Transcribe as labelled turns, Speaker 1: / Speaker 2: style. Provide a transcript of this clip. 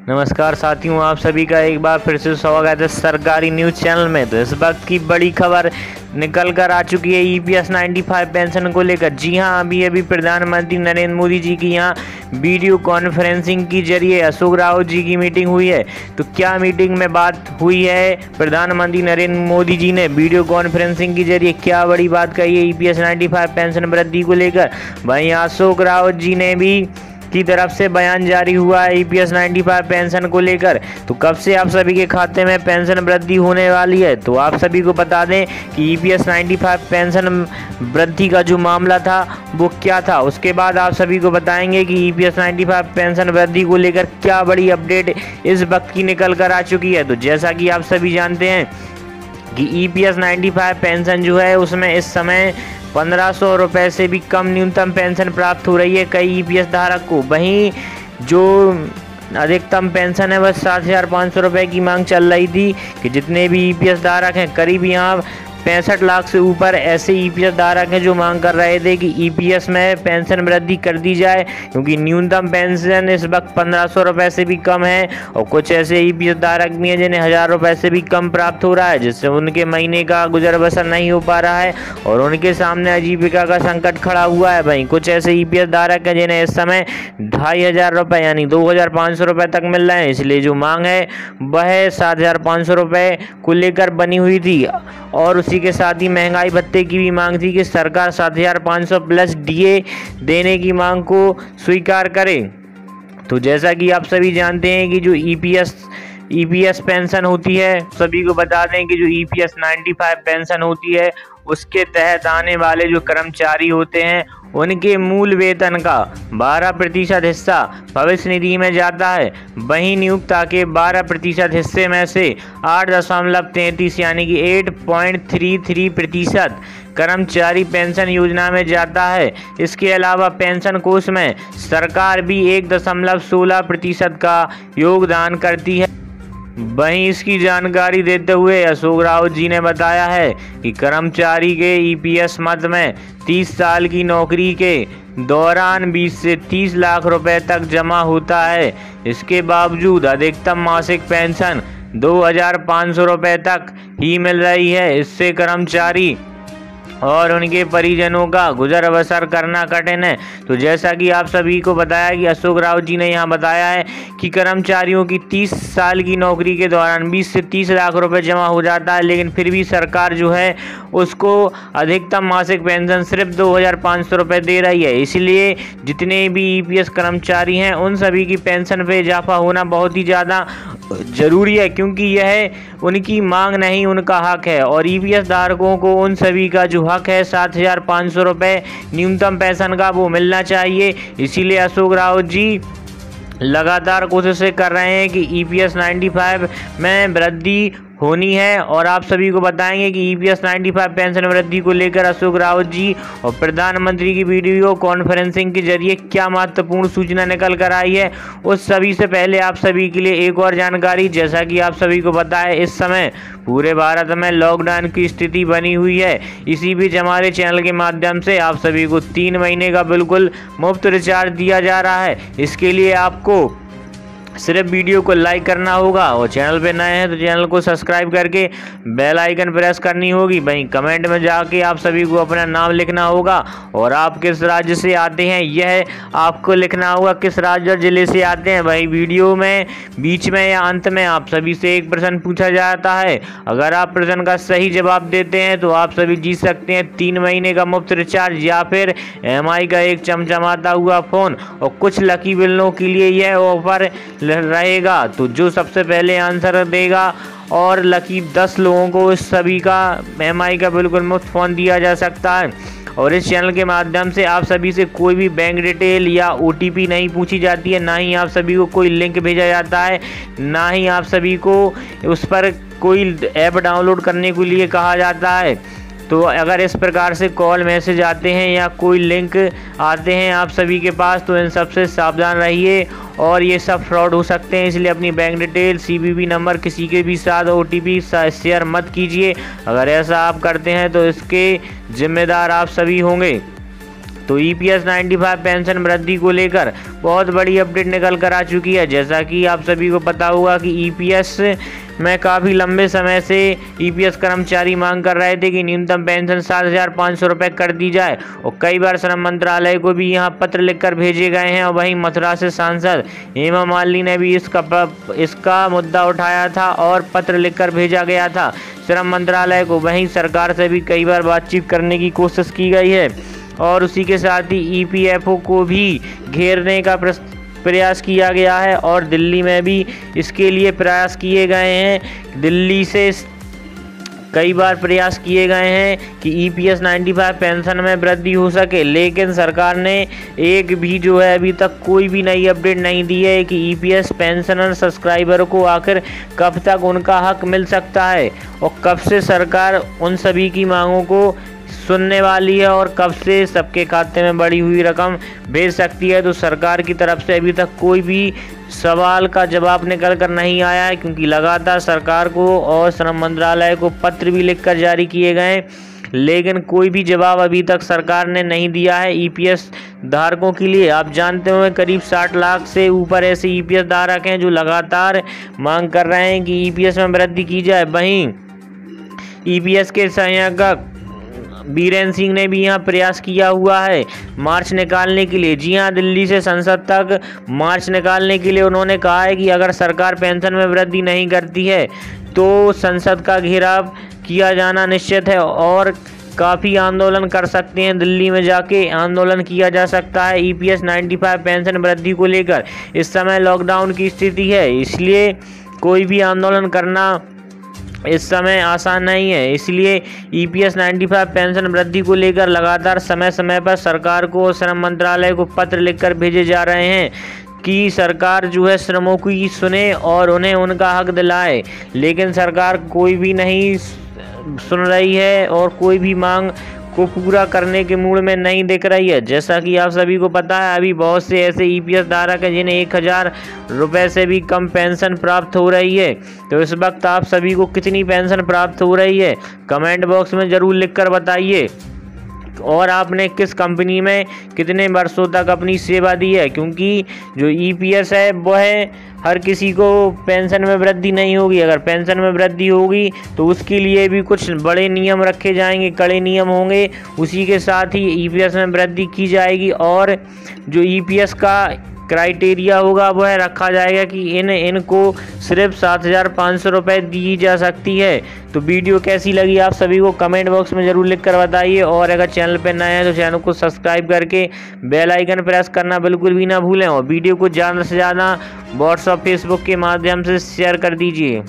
Speaker 1: नमस्कार साथियों, आप सभी का एक बार फिर से स्वागत है सरकारी न्यूज़ चैनल में। तो इस वक्त की बड़ी खबर निकल कर आ चुकी है EPS 95 पेंशन को लेकर। जी हां, अभी प्रधानमंत्री नरेंद्र मोदी जी की यहां वीडियो कॉन्फ्रेंसिंग के जरिए अशोक रावत जी की मीटिंग हुई है। तो क्या मीटिंग में बात हुई है? प्रधानमंत्री नरेंद्र मोदी जी ने वीडियो कॉन्फ्रेंसिंग के जरिए क्या बड़ी बात कही है EPS 95 पेंशन वृद्धि को लेकर? वहीं अशोक रावत जी ने भी की तरफ से बयान जारी हुआ है EPS 95 पेंशन को लेकर। तो कब से आप सभी के खाते में पेंशन वृद्धि होने वाली है? तो आप सभी को बता दें कि EPS 95 पेंशन वृद्धि का जो मामला था वो क्या था। उसके बाद आप सभी को बताएंगे कि EPS 95 पेंशन वृद्धि को लेकर क्या बड़ी अपडेट इस वक्त की निकल कर आ चुकी है। तो जैसा कि आप सभी जानते हैं कि EPS 95 पेंशन जो है उसमें इस समय 1500 रुपये से भी कम न्यूनतम पेंशन प्राप्त हो रही है कई EPS धारक को। वहीं जो अधिकतम पेंशन है वह 7500 रुपये की मांग चल रही थी कि जितने भी EPS धारक हैं, करीब यहाँ 65 लाख से ऊपर ऐसे EPS धारक हैं जो मांग कर रहे थे कि EPS में पेंशन वृद्धि कर दी जाए, क्योंकि न्यूनतम पेंशन इस वक्त 1500 रुपये से भी कम है और कुछ ऐसे EPS धारक भी हैं जिन्हें 1000 रुपये से भी कम प्राप्त हो रहा है, जिससे उनके महीने का गुजर बसर नहीं हो पा रहा है और उनके सामने आजीविका का संकट खड़ा हुआ है। वहीं कुछ ऐसे EPS धारक हैं जिन्हें इस समय 2500 रुपये यानी 2500 रुपये तक मिल रहे हैं। इसलिए जो मांग है वह 7500 रुपये को लेकर बनी हुई थी और उसी के साथ ही महंगाई भत्ते की भी मांग थी कि सरकार 7500 प्लस DA देने की मांग को स्वीकार करे। तो जैसा कि आप सभी जानते हैं कि जो EPS पेंशन होती है, सभी को बता दें कि जो EPS 95 पेंशन होती है उसके तहत आने वाले जो कर्मचारी होते हैं उनके मूल वेतन का 12% हिस्सा भविष्य निधि में जाता है। वहीं नियोक्ता के 12% हिस्से में से 8.33 यानी कि 8.33% कर्मचारी पेंशन योजना में जाता है। इसके अलावा पेंशन कोष में सरकार भी 1.16% का योगदान करती है। वहीं इसकी जानकारी देते हुए अशोक रावत जी ने बताया है कि कर्मचारी के EPS मद में 30 साल की नौकरी के दौरान 20 से 30 लाख रुपए तक जमा होता है। इसके बावजूद अधिकतम मासिक पेंशन 2500 रुपये तक ही मिल रही है। इससे कर्मचारी और उनके परिजनों का गुजर बसर करना कठिन है। तो जैसा कि आप सभी को बताया कि अशोक रावत जी ने यहाँ बताया है कि कर्मचारियों की 30 साल की नौकरी के दौरान 20 से 30 लाख रुपए जमा हो जाता है, लेकिन फिर भी सरकार जो है उसको अधिकतम मासिक पेंशन सिर्फ 2500 रुपये दे रही है। इसलिए जितने भी EPS कर्मचारी हैं उन सभी की पेंशन पे इजाफा होना बहुत ही ज़्यादा ज़रूरी है, क्योंकि यह उनकी मांग नहीं, उनका हक है। और EPS धारकों को उन सभी का जो हक है 7500 रुपये न्यूनतम पेंशन का वो मिलना चाहिए। इसीलिए अशोक रावत जी लगातार कोशिशें कर रहे हैं कि EPS 95 में वृद्धि होनी है। और आप सभी को बताएंगे कि EPS 95 पेंशन वृद्धि को लेकर अशोक रावत जी और प्रधानमंत्री की वीडियो कॉन्फ्रेंसिंग के जरिए क्या महत्वपूर्ण सूचना निकल कर आई है। उस सभी से पहले आप सभी के लिए एक और जानकारी, जैसा कि आप सभी को पता है इस समय पूरे भारत में लॉकडाउन की स्थिति बनी हुई है। इसी बीच हमारे चैनल के माध्यम से आप सभी को 3 महीने का बिल्कुल मुफ्त रिचार्ज दिया जा रहा है। इसके लिए आपको सिर्फ वीडियो को लाइक करना होगा और चैनल पे नए हैं तो चैनल को सब्सक्राइब करके बेल आइकन प्रेस करनी होगी। वहीं कमेंट में जाके आप सभी को अपना नाम लिखना होगा और आप किस राज्य से आते हैं यह आपको लिखना होगा, किस राज्य और जिले से आते हैं। वहीं वीडियो में बीच में या अंत में आप सभी से एक प्रश्न पूछा जाता है। अगर आप प्रश्न का सही जवाब देते हैं तो आप सभी जीत सकते हैं 3 महीने का मुफ्त रिचार्ज या फिर MI का एक चमचमाता हुआ फ़ोन। और कुछ लकी बिलों के लिए यह ऑफर रहेगा। तो जो सबसे पहले आंसर देगा और लकी 10 लोगों को इस सभी का MI का बिल्कुल मुफ्त फ़ोन दिया जा सकता है। और इस चैनल के माध्यम से आप सभी से कोई भी बैंक डिटेल या OTP नहीं पूछी जाती है, ना ही आप सभी को कोई लिंक भेजा जाता है, ना ही आप सभी को उस पर कोई ऐप डाउनलोड करने के लिए कहा जाता है। तो अगर इस प्रकार से कॉल मैसेज आते हैं या कोई लिंक आते हैं आप सभी के पास तो इन सब से सावधान रहिए और ये सब फ्रॉड हो सकते हैं। इसलिए अपनी बैंक डिटेल, CVV नंबर किसी के भी साथ OTP शेयर मत कीजिए। अगर ऐसा आप करते हैं तो इसके जिम्मेदार आप सभी होंगे। तो ईपीएस 95 पेंशन वृद्धि को लेकर बहुत बड़ी अपडेट निकल कर आ चुकी है। जैसा कि आप सभी को पता होगा कि ईपीएस में काफ़ी लंबे समय से ईपीएस कर्मचारी मांग कर रहे थे कि न्यूनतम पेंशन 7,500 रुपये कर दी जाए और कई बार श्रम मंत्रालय को भी यहाँ पत्र लिखकर भेजे गए हैं। और वहीं मथुरा से सांसद हेमा मालिनी ने भी इसका मुद्दा उठाया था और पत्र लिखकर भेजा गया था श्रम मंत्रालय को। वहीं सरकार से भी कई बार बातचीत करने की कोशिश की गई है और उसी के साथ ही ईपीएफओ को भी घेरने का प्रयास किया गया है और दिल्ली में भी इसके लिए प्रयास किए गए हैं। दिल्ली से कई बार प्रयास किए गए हैं कि ईपीएस 95 पेंशन में वृद्धि हो सके, लेकिन सरकार ने एक भी जो है अभी तक कोई भी नई अपडेट नहीं दी है कि ईपीएस पेंशनर सब्सक्राइबर को आखिर कब तक उनका हक मिल सकता है और कब से सरकार उन सभी की मांगों को सुनने वाली है और कब से सबके खाते में बढ़ी हुई रकम भेज सकती है। तो सरकार की तरफ से अभी तक कोई भी सवाल का जवाब निकल कर नहीं आया है, क्योंकि लगातार सरकार को और श्रम मंत्रालय को पत्र भी लिखकर जारी किए गए, लेकिन कोई भी जवाब अभी तक सरकार ने नहीं दिया है ईपीएस धारकों के लिए। आप जानते हो करीब 60 लाख से ऊपर ऐसे ईपीएस धारक हैं जो लगातार मांग कर रहे हैं कि ईपीएस में वृद्धि की जाए। वहीं ईपीएस के संयोजक बीरेन सिंह ने भी यहाँ प्रयास किया हुआ है मार्च निकालने के लिए। जी हाँ, दिल्ली से संसद तक मार्च निकालने के लिए उन्होंने कहा है कि अगर सरकार पेंशन में वृद्धि नहीं करती है तो संसद का घेराव किया जाना निश्चित है और काफ़ी आंदोलन कर सकते हैं। दिल्ली में जाके आंदोलन किया जा सकता है ईपीएस 95 पेंशन वृद्धि को लेकर। इस समय लॉकडाउन की स्थिति है, इसलिए कोई भी आंदोलन करना इस समय आसान नहीं है। इसलिए ईपीएस 95 पेंशन वृद्धि को लेकर लगातार समय समय पर सरकार को, श्रम मंत्रालय को पत्र लिखकर भेजे जा रहे हैं कि सरकार जो है श्रमों की सुने और उन्हें उनका हक दिलाए, लेकिन सरकार कोई भी नहीं सुन रही है और कोई भी मांग को पूरा करने के मूड में नहीं दिख रही है। जैसा कि आप सभी को पता है, अभी बहुत से ऐसे ईपीएस धारक हैं जिन्हें 1,000 रुपये से भी कम पेंशन प्राप्त हो रही है। तो इस वक्त आप सभी को कितनी पेंशन प्राप्त हो रही है कमेंट बॉक्स में ज़रूर लिखकर बताइए, और आपने किस कंपनी में कितने वर्षों तक अपनी सेवा दी है, क्योंकि जो ईपीएस है वह हर किसी को पेंशन में वृद्धि नहीं होगी। अगर पेंशन में वृद्धि होगी तो उसके लिए भी कुछ बड़े नियम रखे जाएंगे, कड़े नियम होंगे। उसी के साथ ही ईपीएस में वृद्धि की जाएगी और जो ईपीएस का क्राइटेरिया होगा वह रखा जाएगा कि इनको सिर्फ 7,500 रुपये दी जा सकती है। तो वीडियो कैसी लगी आप सभी को कमेंट बॉक्स में ज़रूर लिख कर बताइए, और अगर चैनल पर नए हैं तो चैनल को सब्सक्राइब करके बेल आइकन प्रेस करना बिल्कुल भी ना भूलें और वीडियो को ज़्यादा से ज़्यादा व्हाट्सएप फेसबुक के माध्यम से शेयर कर दीजिए।